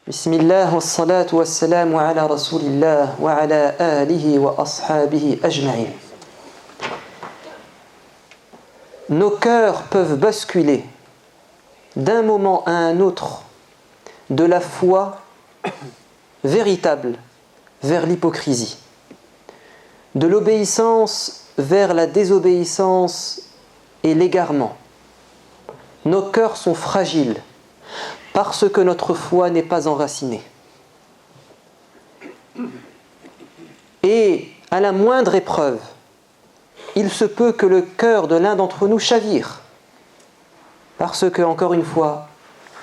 Bismillah wa salatu wa salamu ala rasulillah wa ala alihi wa ashabihi ajma'in. Nos cœurs peuvent basculer d'un moment à un autre de la foi véritable vers l'hypocrisie, de l'obéissance vers la désobéissance et l'égarement. Nos cœurs sont fragiles parce que notre foi n'est pas enracinée. Et à la moindre épreuve, il se peut que le cœur de l'un d'entre nous chavire, parce que, encore une fois,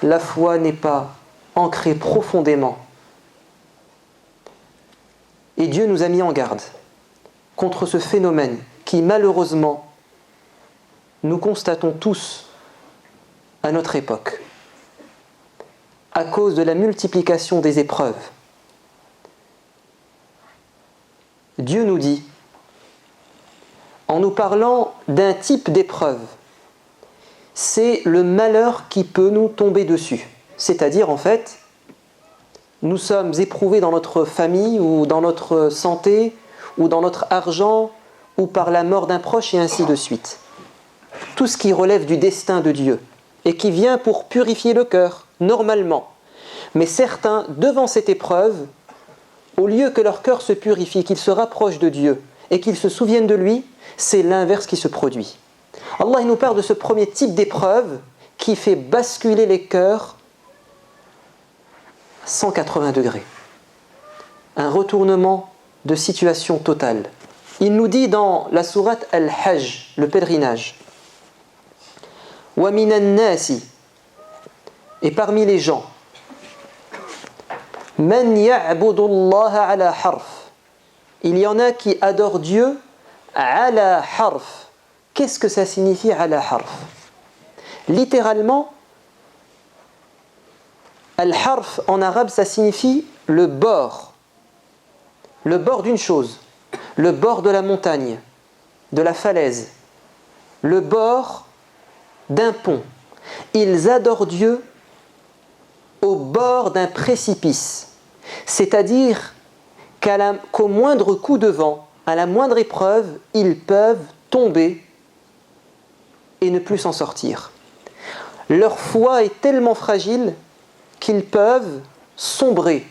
la foi n'est pas ancrée profondément. Et Dieu nous a mis en garde contre ce phénomène qui, malheureusement, nous constatons tous à notre époque, à cause de la multiplication des épreuves. Dieu nous dit, en nous parlant d'un type d'épreuve, c'est le malheur qui peut nous tomber dessus. C'est-à-dire, en fait, nous sommes éprouvés dans notre famille, ou dans notre santé, ou dans notre argent, ou par la mort d'un proche, et ainsi de suite. Tout ce qui relève du destin de Dieu, et qui vient pour purifier le cœur, normalement. Mais certains, devant cette épreuve, au lieu que leur cœur se purifie, qu'ils se rapprochent de Dieu, et qu'ils se souviennent de lui, c'est l'inverse qui se produit. Allah il nous parle de ce premier type d'épreuve qui fait basculer les cœurs 180 degrés. Un retournement de situation totale. Il nous dit dans la sourate Al-Hajj, le pèlerinage, وَمِنَ النَّاسِ, et parmi les gens, مَنْ يَعْبُدُ اللَّهَ عَلَى حَرْفٍ, il y en a qui adorent Dieu ala harf. Qu'est-ce que ça signifie ala harf? Littéralement, al-harf en arabe ça signifie le bord d'une chose, le bord de la montagne, de la falaise, le bord d'un pont. Ils adorent Dieu au bord d'un précipice, c'est-à-dire qu'au moindre coup de vent, à la moindre épreuve, ils peuvent tomber et ne plus s'en sortir. Leur foi est tellement fragile qu'ils peuvent sombrer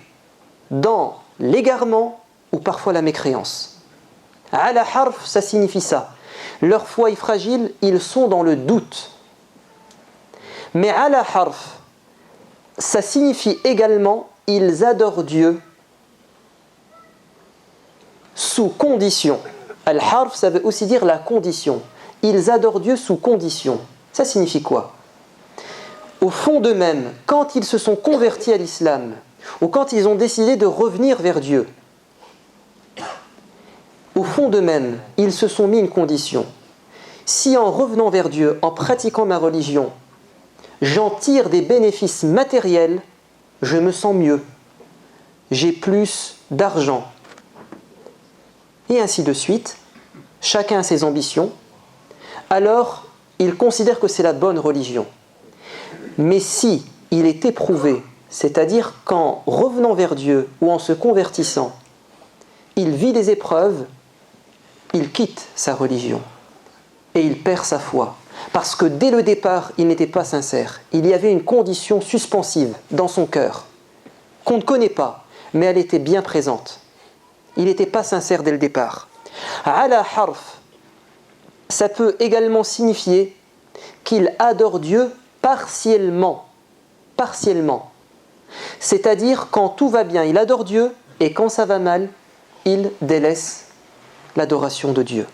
dans l'égarement ou parfois la mécréance. Ala harf, ça signifie ça. Leur foi est fragile, ils sont dans le doute. Mais ala harf, ça signifie également ils adorent Dieu sous condition. Al-harf, ça veut aussi dire la condition. Ils adorent Dieu sous condition. Ça signifie quoi? Au fond d'eux-mêmes, quand ils se sont convertis à l'islam, ou quand ils ont décidé de revenir vers Dieu, au fond d'eux-mêmes, ils se sont mis une condition. Si en revenant vers Dieu, en pratiquant ma religion, j'en tire des bénéfices matériels, je me sens mieux. J'ai plus d'argent. Et ainsi de suite, chacun a ses ambitions, alors il considère que c'est la bonne religion. Mais si il est éprouvé, c'est-à-dire qu'en revenant vers Dieu ou en se convertissant, il vit des épreuves, il quitte sa religion et il perd sa foi. Parce que dès le départ, il n'était pas sincère. Il y avait une condition suspensive dans son cœur, qu'on ne connaît pas, mais elle était bien présente. Il n'était pas sincère dès le départ. Ala harf, ça peut également signifier qu'il adore Dieu partiellement. Partiellement. C'est-à-dire quand tout va bien, il adore Dieu, et quand ça va mal, il délaisse l'adoration de Dieu.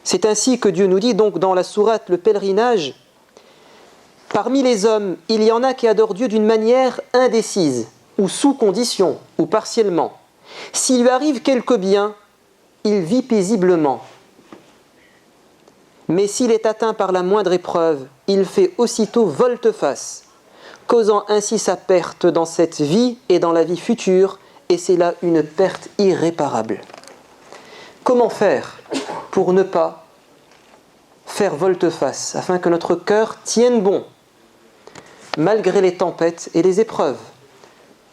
C'est ainsi que Dieu nous dit donc dans la sourate le pèlerinage, parmi les hommes, il y en a qui adorent Dieu d'une manière indécise, ou sous condition, ou partiellement. S'il lui arrive quelque bien, il vit paisiblement. Mais s'il est atteint par la moindre épreuve, il fait aussitôt volte-face, causant ainsi sa perte dans cette vie et dans la vie future, et c'est là une perte irréparable. Comment faire pour ne pas faire volte-face, afin que notre cœur tienne bon, malgré les tempêtes et les épreuves?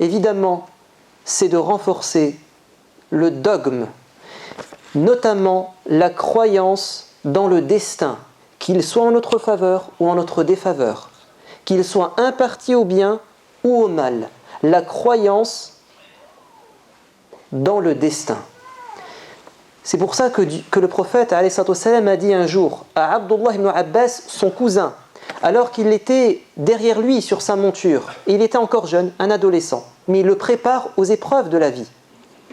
évidemment, c'est de renforcer le dogme, notamment la croyance dans le destin, qu'il soit en notre faveur ou en notre défaveur, qu'il soit imparti au bien ou au mal, la croyance dans le destin. C'est pour ça que le prophète alayhi salatu wassalam, a dit un jour à Abdullah ibn Abbas, son cousin, alors qu'il était derrière lui sur sa monture, et il était encore jeune, un adolescent, mais il le prépare aux épreuves de la vie.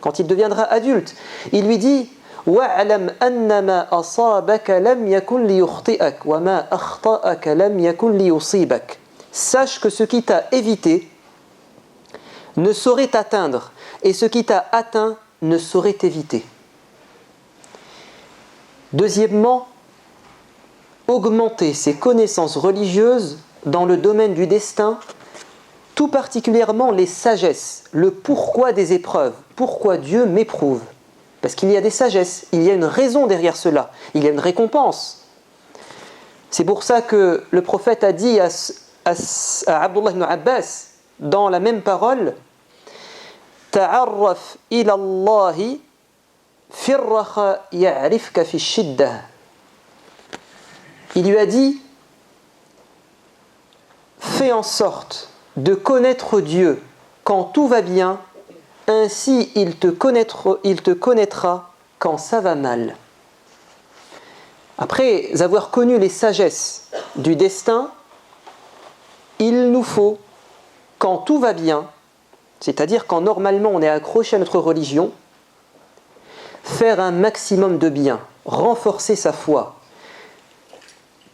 Quand il deviendra adulte, il lui dit وَاعْلَمْ أَنَّمَا أَصَابَكَ لَمْ يَكُنْ لِيُخْطِئَكَ وَمَا أَخْطَأَكَ لَمْ يَكُنْ لِيُصِيبَكَ. Sache que ce qui t'a évité ne saurait t'atteindre, et ce qui t'a atteint ne saurait t'éviter. Deuxièmement, augmenter ses connaissances religieuses dans le domaine du destin, tout particulièrement les sagesses, le pourquoi des épreuves, pourquoi Dieu m'éprouve. Parce qu'il y a des sagesses, il y a une raison derrière cela, il y a une récompense. C'est pour ça que le prophète a dit à Abdullah ibn Abbas, dans la même parole, Ta'arraf ila Allahi firraha ya'rifka fi shiddah. Il lui a dit, fais en sorte de connaître Dieu quand tout va bien, ainsi il te connaîtra quand ça va mal. Après avoir connu les sagesses du destin, il nous faut, quand tout va bien, c'est-à-dire quand normalement on est accroché à notre religion, faire un maximum de bien, renforcer sa foi.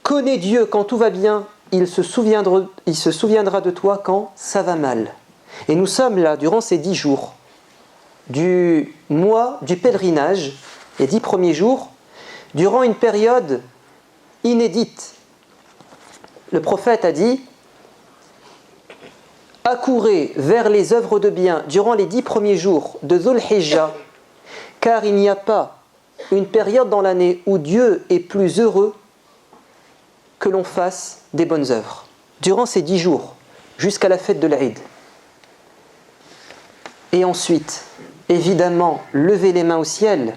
Connais Dieu quand tout va bien, il se souviendra de toi quand ça va mal. Et nous sommes là, durant ces 10 jours, du mois du pèlerinage, les 10 premiers jours, durant une période inédite. Le prophète a dit, accourez vers les œuvres de bien durant les 10 premiers jours de Dhul Hijjah, car il n'y a pas une période dans l'année où Dieu est plus heureux que l'on fasse des bonnes œuvres. Durant ces 10 jours, jusqu'à la fête de l'Aïd. Et ensuite, évidemment, lever les mains au ciel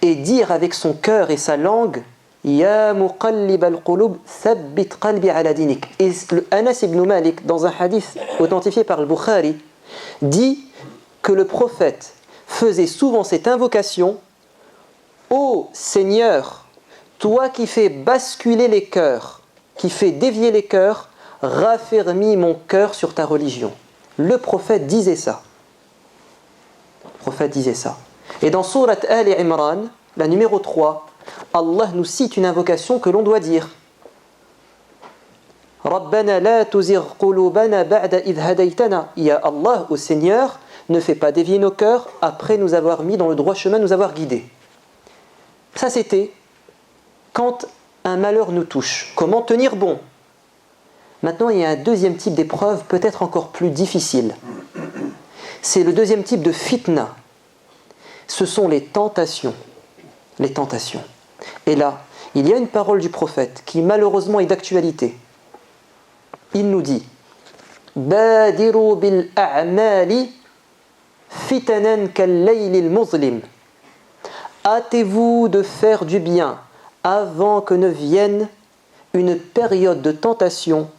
et dire avec son cœur et sa langue Ya muqallib al-qulub, thabbit qalbi ala dinik. Et Anas ibn Malik, dans un hadith authentifié par le Bukhari, dit que le prophète faisait souvent cette invocation Ô Seigneur, toi qui fais basculer les cœurs, qui fais dévier les cœurs, raffermis mon cœur sur ta religion. Le prophète disait ça. Le prophète disait ça. Et dans Surat Ali Imran, la numéro 3, Allah nous cite une invocation que l'on doit dire. Rabbana la tuzigh qulubana ba'da idh hadaytana. Ya Allah, au Seigneur, ne fais pas dévier nos cœurs après nous avoir mis dans le droit chemin, nous avoir guidés. Ça c'était quand un malheur nous touche. Comment tenir bon? Maintenant, il y a un deuxième type d'épreuve, peut-être encore plus difficile. C'est le deuxième type de fitna. Ce sont les tentations. Les tentations. Et là, il y a une parole du prophète qui malheureusement est d'actualité. Il nous dit Badiru bil a'mali fitanan kal-layli al-muzlim. Hâtez-vous de faire du bien avant que ne vienne une période de tentation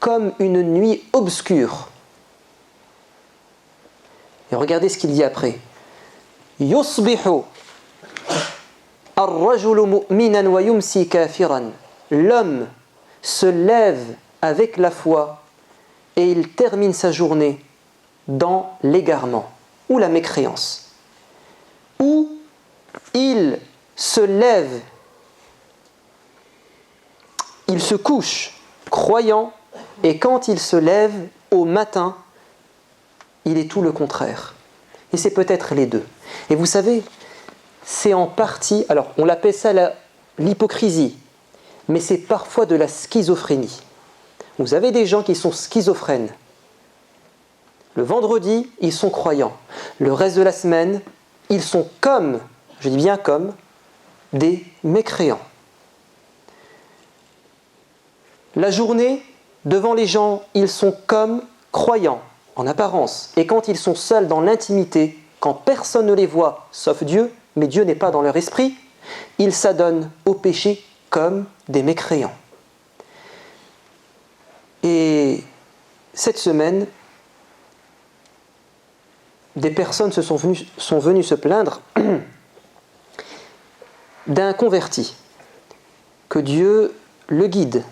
comme une nuit obscure. Et regardez ce qu'il dit après. Yusbihu ar-rajulu mu'minan wa yumsi kafiran. L'homme se lève avec la foi et il termine sa journée dans l'égarement ou la mécréance. Ou il se lève, il se couche croyant, et quand il se lève au matin, il est tout le contraire. Et c'est peut-être les deux. Et vous savez, c'est en partie, alors on l'appelle ça l'hypocrisie, mais c'est parfois de la schizophrénie. Vous avez des gens qui sont schizophrènes. Le vendredi, ils sont croyants. Le reste de la semaine, ils sont comme, je dis bien comme, des mécréants. La journée, devant les gens, ils sont comme croyants. en apparence. Et quand ils sont seuls dans l'intimité, quand personne ne les voit sauf Dieu, mais Dieu n'est pas dans leur esprit, ils s'adonnent au péché comme des mécréants. Et cette semaine, des personnes sont venues se plaindre d'un converti, que Dieu le guide,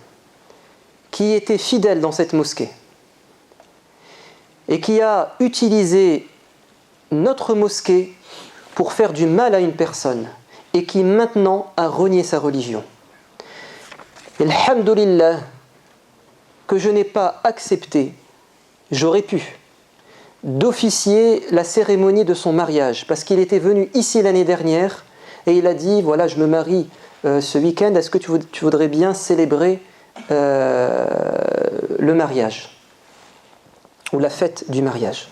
qui était fidèle dans cette mosquée et qui a utilisé notre mosquée pour faire du mal à une personne et qui maintenant a renié sa religion. Alhamdulillah, que je n'ai pas accepté, j'aurais pu, d'officier la cérémonie de son mariage, parce qu'il était venu ici l'année dernière et il a dit, voilà, je me marie ce week-end, est-ce que tu voudrais bien célébrer le mariage ou la fête du mariage?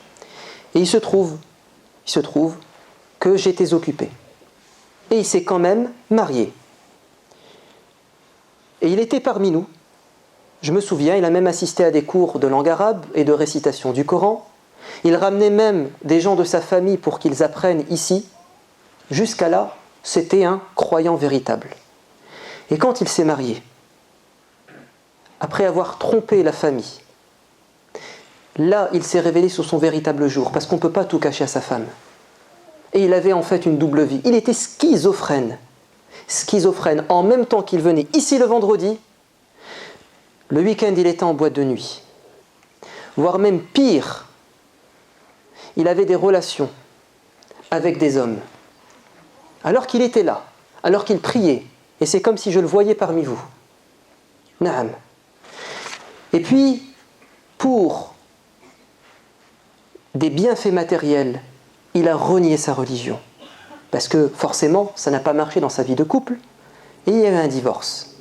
Et il se trouve que j'étais occupé. Et il s'est quand même marié. Et il était parmi nous. Je me souviens, il a même assisté à des cours de langue arabe et de récitation du Coran. Il ramenait même des gens de sa famille pour qu'ils apprennent ici. Jusqu'à là, c'était un croyant véritable. Et quand il s'est marié, après avoir trompé la famille, là, il s'est révélé sous son véritable jour, parce qu'on ne peut pas tout cacher à sa femme. Et il avait en fait une double vie. Il était schizophrène. Schizophrène. En même temps qu'il venait ici le vendredi, le week-end, il était en boîte de nuit. Voire même pire, il avait des relations avec des hommes. Alors qu'il était là, alors qu'il priait. Et c'est comme si je le voyais parmi vous. Naam. Et puis, pour des bienfaits matériels, il a renié sa religion. Parce que forcément, ça n'a pas marché dans sa vie de couple, et il y a eu un divorce.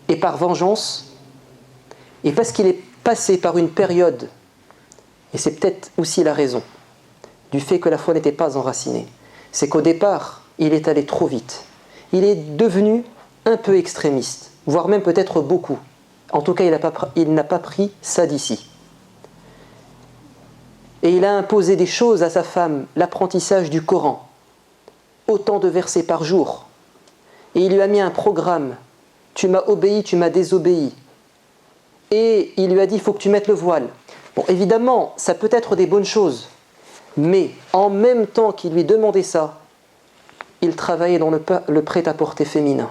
Et par vengeance, et parce qu'il est passé par une période, et c'est peut-être aussi la raison, du fait que la foi n'était pas enracinée, c'est qu'au départ, il est allé trop vite. Il est devenu un peu extrémiste, voire même peut-être beaucoup. En tout cas, il n'a pas pris ça d'ici. Et il a imposé des choses à sa femme, l'apprentissage du Coran, autant de versets par jour. Et il lui a mis un programme. Tu m'as obéi, tu m'as désobéi. Et il lui a dit, il faut que tu mettes le voile. Bon, évidemment, ça peut être des bonnes choses. Mais en même temps qu'il lui demandait ça, il travaillait dans le prêt-à-porter féminin.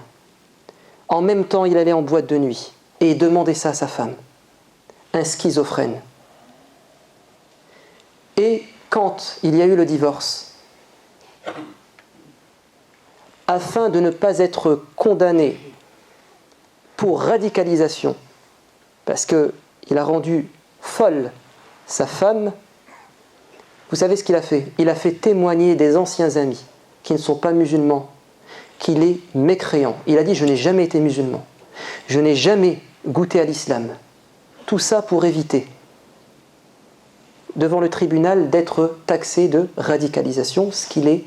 En même temps, il allait en boîte de nuit. Et il demandait ça à sa femme. Un schizophrène. Et quand il y a eu le divorce, afin de ne pas être condamné pour radicalisation, parce qu'il a rendu folle sa femme, vous savez ce qu'il a fait? Il a fait témoigner des anciens amis qui ne sont pas musulmans qu'il est mécréant. Il a dit, je n'ai jamais été musulman, je n'ai jamais goûté à l'islam. Tout ça pour éviter devant le tribunal d'être taxé de radicalisation, ce qu'il est,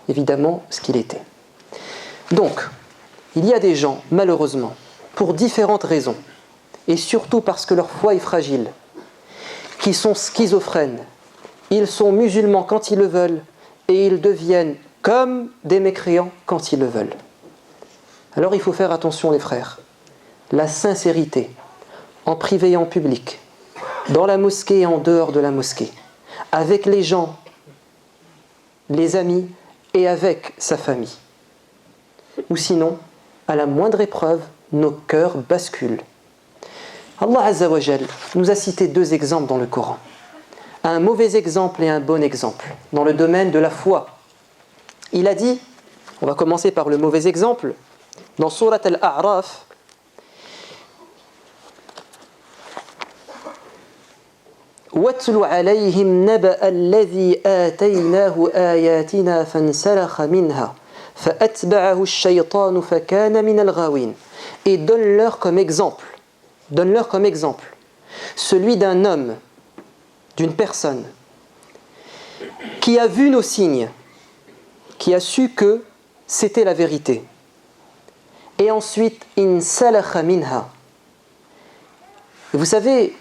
évidemment, ce qu'il était. Donc, il y a des gens, malheureusement, pour différentes raisons, et surtout parce que leur foi est fragile, qui sont schizophrènes. Ils sont musulmans quand ils le veulent, et ils deviennent comme des mécréants quand ils le veulent. Alors il faut faire attention les frères. La sincérité, en privé et en public, dans la mosquée et en dehors de la mosquée, avec les gens, les amis et avec sa famille. Ou sinon, à la moindre épreuve, nos cœurs basculent. Allah Azza wa Jal nous a cité 2 exemples dans le Coran. Un mauvais exemple et un bon exemple dans le domaine de la foi. Il a dit, on va commencer par le mauvais exemple, dans Surat Al-A'raf, وَاتْلُ عَلَيْهِمْ نَبَأَ الَّذِي آتَيْنَاهُ آيَاتِنَا فَانْسَلَخَ مِنْهَا فَأَتْبَعَهُ الشَّيْطَانُ فَكَانَ مِنَ الْغَاوِينَ. Et donne-leur comme exemple, celui d'un homme, d'une personne, qui a vu nos signes, qui a su que c'était la vérité. Et ensuite, insalakha minha. Vous savez,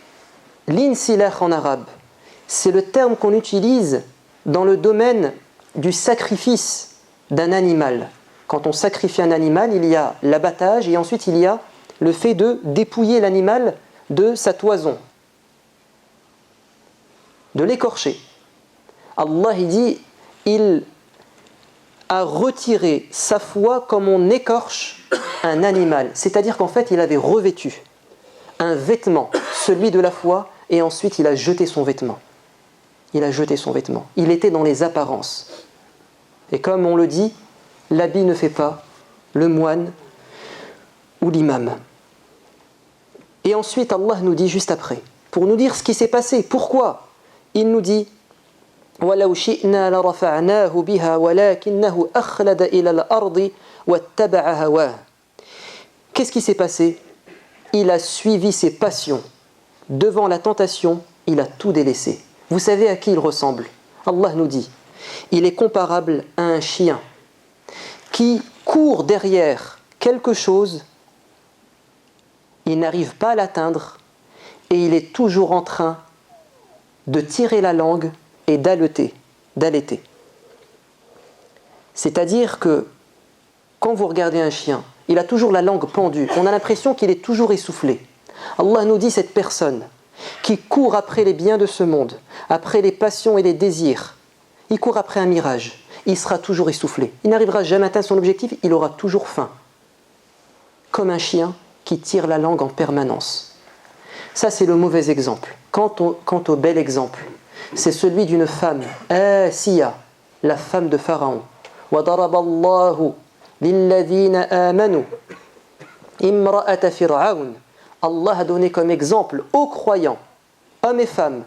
l'insilakh en arabe, c'est le terme qu'on utilise dans le domaine du sacrifice d'un animal. Quand on sacrifie un animal, il y a l'abattage et ensuite il y a le fait de dépouiller l'animal de sa toison, de l'écorcher. Allah il dit, il a retiré sa foi comme on écorche un animal. C'est-à-dire qu'en fait, il avait revêtu un vêtement, celui de la foi, et ensuite il a jeté son vêtement. Il a jeté son vêtement. Il était dans les apparences. Et comme on le dit, l'habit ne fait pas le moine ou l'imam. Et ensuite, Allah nous dit juste après, pour nous dire ce qui s'est passé, pourquoi il nous dit وَلَوْ شِئْنَا لَرَفَعْنَاهُ بِهَا وَلَكِنَّهُ أَخْلَدَ إِلَى الْأَرْضِ وَاتَّبَعَ هَوَاهُ. Qu'est-ce qui s'est passé? Il a suivi ses passions. Devant la tentation, il a tout délaissé. Vous savez à qui il ressemble? Allah nous dit, il est comparable à un chien qui court derrière quelque chose, il n'arrive pas à l'atteindre et il est toujours en train de tirer la langue et d'allaiter. C'est-à-dire que quand vous regardez un chien, il a toujours la langue pendue, on a l'impression qu'il est toujours essoufflé. Allah nous dit, cette personne qui court après les biens de ce monde, après les passions et les désirs, il court après un mirage, il sera toujours essoufflé. Il n'arrivera jamais à atteindre son objectif, il aura toujours faim. Comme un chien qui tire la langue en permanence. Ça, c'est le mauvais exemple. Quant au bel exemple, c'est celui d'une femme, Asiya, la femme de Pharaon. وَضَرَبَ اللَّهُ لِلَّذِينَ آمَنُوا إِمْرَأَةَ فِرْعَوْنَ. Allah a donné comme exemple aux croyants, hommes et femmes,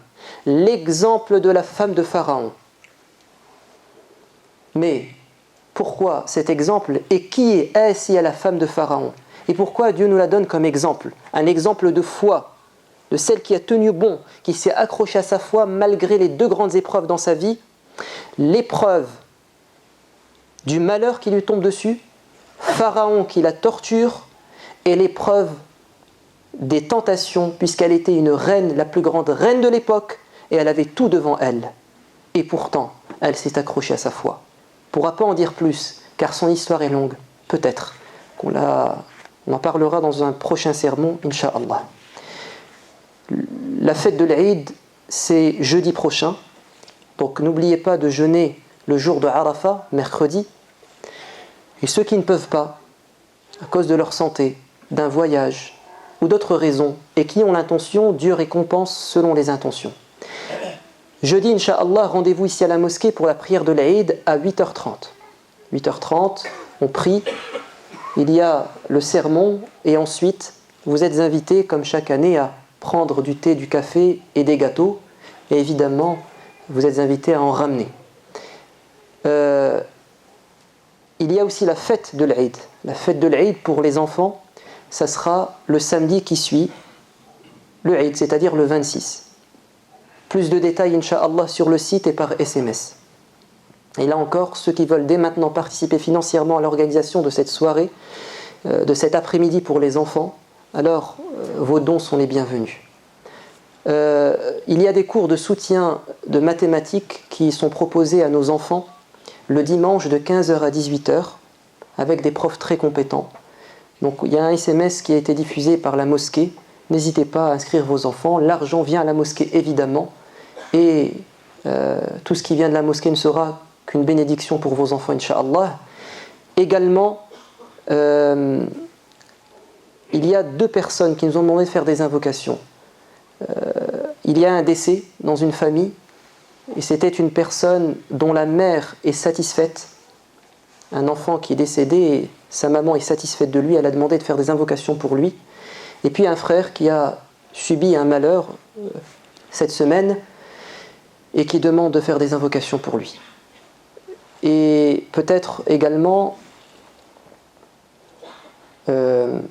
l'exemple de la femme de Pharaon. Mais pourquoi cet exemple? Et qui est Asiya, la femme de Pharaon? Et pourquoi Dieu nous la donne comme exemple? Un exemple de foi, de celle qui a tenu bon, qui s'est accrochée à sa foi malgré les deux grandes épreuves dans sa vie. L'épreuve du malheur qui lui tombe dessus, Pharaon qui la torture, et l'épreuve des tentations, puisqu'elle était une reine, la plus grande reine de l'époque, et elle avait tout devant elle. Et pourtant, elle s'est accrochée à sa foi. On ne pourra pas en dire plus, car son histoire est longue. Peut-être qu'on en parlera dans un prochain sermon, Inch'Allah. La fête de l'Aïd, c'est jeudi prochain. Donc n'oubliez pas de jeûner le jour de Arafat, mercredi. Et ceux qui ne peuvent pas, à cause de leur santé, d'un voyage ou d'autres raisons, et qui ont l'intention, Dieu récompense selon les intentions. Jeudi, Inch'Allah, rendez-vous ici à la mosquée pour la prière de l'Aïd à 8h30. 8h30, on prie, il y a le sermon, et ensuite, vous êtes invités, comme chaque année, à prendre du thé, du café et des gâteaux, et évidemment, vous êtes invités à en ramener. Il y a aussi la fête de l'Aïd. La fête de l'Aïd pour les enfants, ça sera le samedi qui suit le Aïd, c'est-à-dire le 26. Plus de détails, Inch'Allah, sur le site et par SMS. Et là encore, ceux qui veulent dès maintenant participer financièrement à l'organisation de cette soirée, de cet après-midi pour les enfants, alors vos dons sont les bienvenus. Il y a des cours de soutien de mathématiques qui sont proposés à nos enfants le dimanche de 15h à 18h avec des profs très compétents. Donc il y a un SMS qui a été diffusé par la mosquée. N'hésitez pas à inscrire vos enfants. L'argent vient à la mosquée évidemment. Et tout ce qui vient de la mosquée ne sera qu'une bénédiction pour vos enfants, Inch'Allah. Également, il y a 2 personnes qui nous ont demandé de faire des invocations. Il y a un décès dans une famille, et c'était une personne dont la mère est satisfaite, un enfant qui est décédé, et sa maman est satisfaite de lui, elle a demandé de faire des invocations pour lui. Et puis un frère qui a subi un malheur cette semaine, et qui demande de faire des invocations pour lui. Et peut-être également, il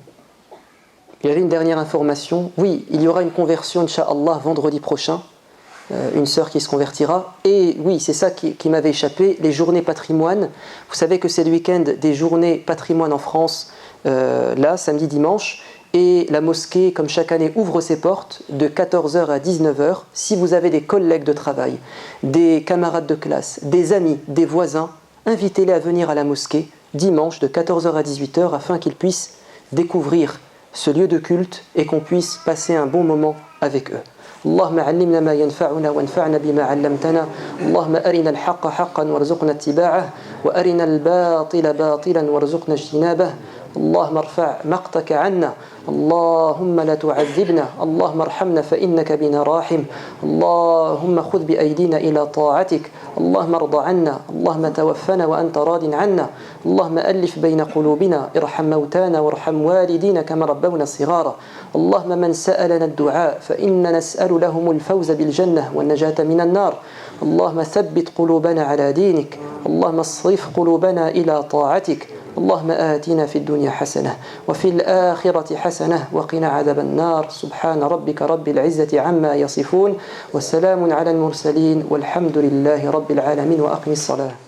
y avait une dernière information. Oui, il y aura une conversion, Inch'Allah, vendredi prochain. Une sœur qui se convertira. Et oui, c'est ça qui m'avait échappé, les journées patrimoine. Vous savez que c'est le week-end des journées patrimoine en France, là, samedi, dimanche. Et la mosquée, comme chaque année, ouvre ses portes de 14h à 19h. Si vous avez des collègues de travail, des camarades de classe, des amis, des voisins, invitez-les à venir à la mosquée dimanche de 14h à 18h afin qu'ils puissent découvrir ce lieu de culte et qu'on puisse passer un bon moment avec eux. اللهم علمنا ما ينفعنا وانفعنا بما علمتنا اللهم أرنا الحق حقا وارزقنا اتباعه وأرنا الباطل باطلا وارزقنا اجتنابه اللهم ارفع مقتك عنا اللهم لا تعذبنا اللهم ارحمنا فإنك بنا راحم اللهم خذ بأيدينا إلى طاعتك اللهم ارض عنا اللهم توفنا وأنت راض عنا اللهم ألف بين قلوبنا ارحم موتانا وارحم والدينا كما ربونا صغارا اللهم من سألنا الدعاء فإننا نسأل لهم الفوز بالجنة والنجاة من النار اللهم ثبت قلوبنا على دينك اللهم اصرف قلوبنا إلى طاعتك اللهم آتنا في الدنيا حسنة وفي الآخرة حسنة وقنا عذاب النار سبحان ربك رب العزة عما يصفون وسلام على المرسلين والحمد لله رب العالمين وأقم الصلاة